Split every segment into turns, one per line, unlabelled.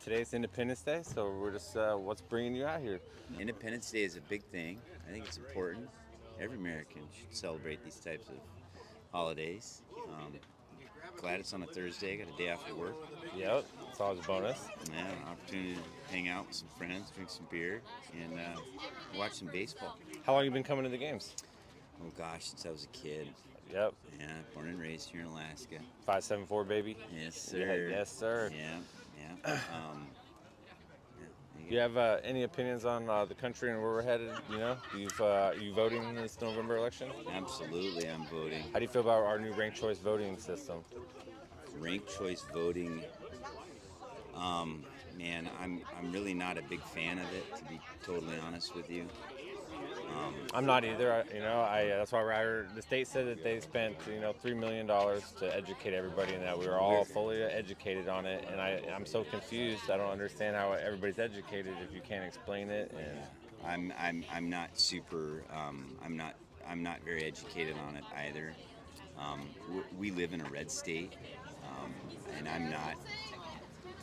Today's Independence Day, so we're just what's bringing you out here?
Independence Day is a big thing. I think it's important. Every American should celebrate these types of holidays. Glad it's on a Thursday. Got a day after work.
Yep, it's always a bonus.
Yeah, an opportunity to hang out with some friends, drink some beer, and watch some baseball.
How long you been coming to the games?
Oh gosh, since I was a kid.
Yep,
Yeah, born and raised here in Alaska.
574 baby.
Yes,
Yeah,
sir.
yes sir.
Yeah, yeah. Yeah. There
Do you have any opinions on the country and where we're headed? You voting in this November election?
Absolutely, I'm voting.
How do you feel about our new ranked choice voting system?
Ranked choice voting. Man, I'm really not a big fan of it, to be totally honest with you.
I'm not either. That's why the state said that they spent $3 million to educate everybody, and that we were all fully educated on it. And I'm so confused. I don't understand how everybody's educated if you can't explain it. And
I'm not super. I'm not very educated on it either. We live in a red state, and I'm not.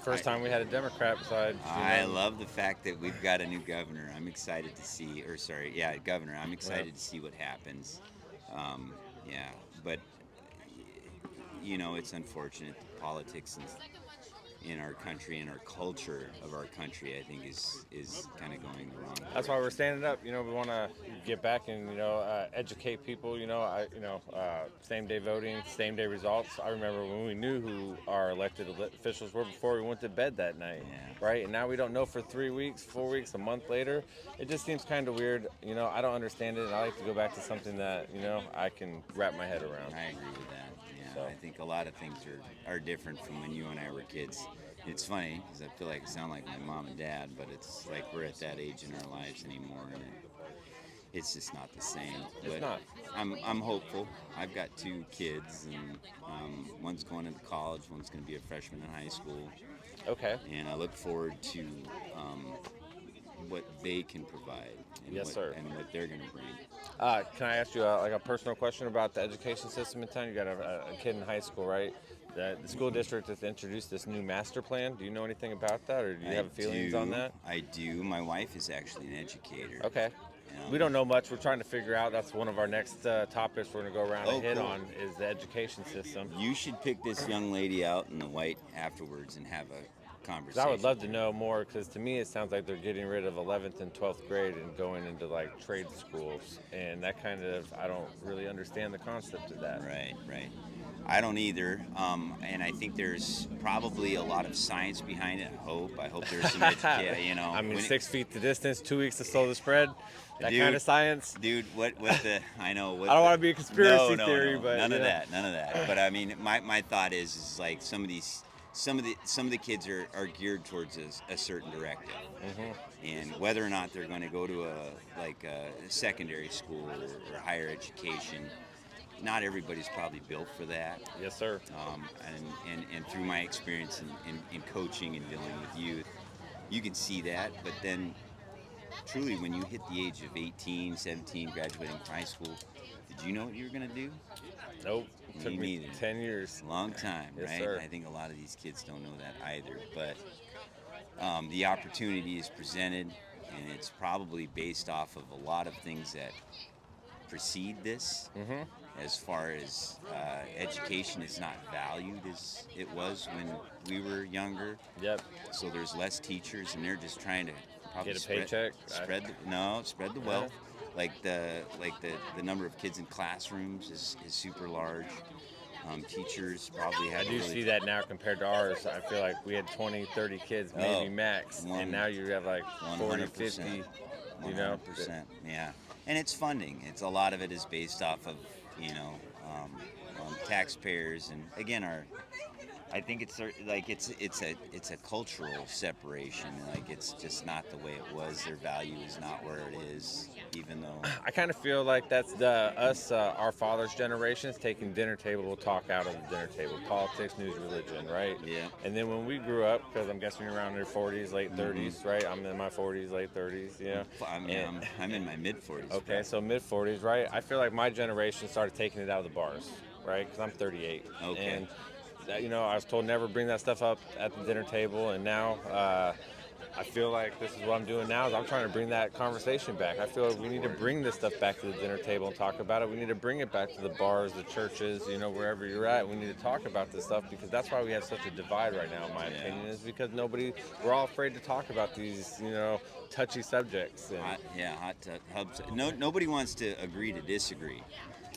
first time we had a Democrat besides.
I love the fact that we've got a new governor. I'm excited to see, or sorry, yeah, governor. I'm excited to see what happens. Yeah, but it's unfortunate. Politics in our country and our culture of our country, I think, is kind of going the wrong direction.
That's why we're standing up. We want to get back and educate people. Same day voting, same day results. I remember when we knew who our elected officials were before we went to bed that night,
Yeah.
right? And now we don't know for 3 weeks, 4 weeks, a month later. It just seems kind of weird. I don't understand it, and I like to go back to something that I can wrap my head around.
I agree with that. Yeah,
So.
I think a lot of things are different from when you and I were kids. It's funny because I feel like I sound like my mom and dad, but it's like we're at that age in our lives anymore, and it's just not the same.
It's
But
not.
I'm hopeful. I've got two kids, and one's going into college, one's going to be a freshman in high school,
Okay.
and I look forward to what they can provide and
Yes, sir.
what they're going to bring.
Can I ask you a personal question about the education system in town? You got a kid in high school, right? The school district has introduced this new master plan. Do you know anything about that, or do you have feelings on that?
I do. My wife is actually an educator.
Okay.
Um,
We don't know much. We're trying to figure out. That's one of our next topics we're going to go around and hit
cool.
on is the education system.
You should pick this young lady out in the white afterwards and have a
'Cause
conversation.
I would love to know more, because to me it sounds like they're getting rid of 11th and 12th grade and going into like trade schools, and that kind of, I don't really understand the concept of that.
Right, right. I don't either, and I think there's probably a lot of science behind it. I hope there's some education.
I mean,
when
6 feet the distance, 2 weeks to slow the spread. That
Dude,
kind of science.
dude. What the? I know. What
I don't
the-
want to be a conspiracy
no,
theory,
no,
but
none of that, none of that. But I mean, my thought is like some of the kids are geared towards a certain directive, and whether or not they're going to go to a secondary school or higher education, not everybody's probably built for that.
Yes, sir.
And through my experience in coaching and dealing with youth, you can see that. But then, truly, when you hit the age of 18, 17, graduating from high school, did you know what you were going to do?
Nope. It took
Me
me
neither.
10 years.
Long time,
Yes,
right?
sir.
I think a lot of these kids don't know that either. But the opportunity is presented, and it's probably based off of a lot of things that precede this. As far as education is not valued as it was when we were younger.
Yep.
So there's less teachers, and they're just trying to probably
Get a paycheck.
spread the wealth. Like the number of kids in classrooms is super large. Teachers probably
I
have.
do see that now compared to ours. I feel like we had 20, 30 kids, maybe
Oh,
max, and now you have like 40, 50.
100%.
You know,
100%. Yeah, and it's funding. It's a lot of it is based off of taxpayers, and again, I think it's a cultural separation. Like it's just not the way it was. Their value is not where it is, even though.
I kind of feel like that's our father's generation is taking dinner table talk out of the dinner table, politics, news, religion, right?
Yeah.
And then when we grew up, because I'm guessing you're around your 40s, late 30s, right? I'm in my 40s, late 30s, yeah.
I'm in my mid 40s.
Okay, so mid 40s, right? I feel like my generation started taking it out of the bars, right? Because I'm 38.
Okay.
And I was told never bring that stuff up at the dinner table, and now I feel like this is what I'm doing now. Is I'm trying to bring that conversation back. I feel like we need to bring this stuff back to the dinner table and talk about it. We need to bring it back to the bars, the churches, wherever you're at. We need to talk about this stuff because that's why we have such a divide right now, in my opinion, is because we're all afraid to talk about these, touchy subjects. And
Nobody wants to agree to disagree.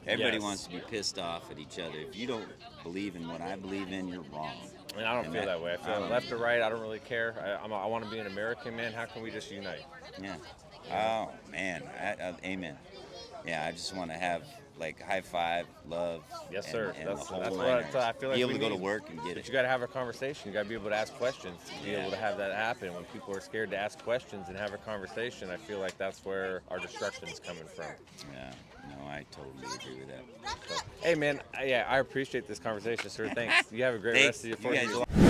Everybody
Yes.
wants to be pissed off at each other. If you don't believe in what I believe in, you're wrong.
And I don't feel that way. I feel left or right, I don't really care. I want to be an American, man. How can we just unite?
Yeah. Oh, man. Amen. Yeah, I just want to have, high five, love.
Yes, sir.
And
That's
the whole
what
nine
I feel like
be able
we
to go to
need.
work and get
But
it.
you got to have a conversation. You got to be able to ask questions. To be able to have that happen. When people are scared to ask questions and have a conversation, I feel like that's where our destruction is coming from.
Yeah. No, I totally agree with that.
So, hey, man. I appreciate this conversation, sir. Thanks. You have a great rest of your 4th of July.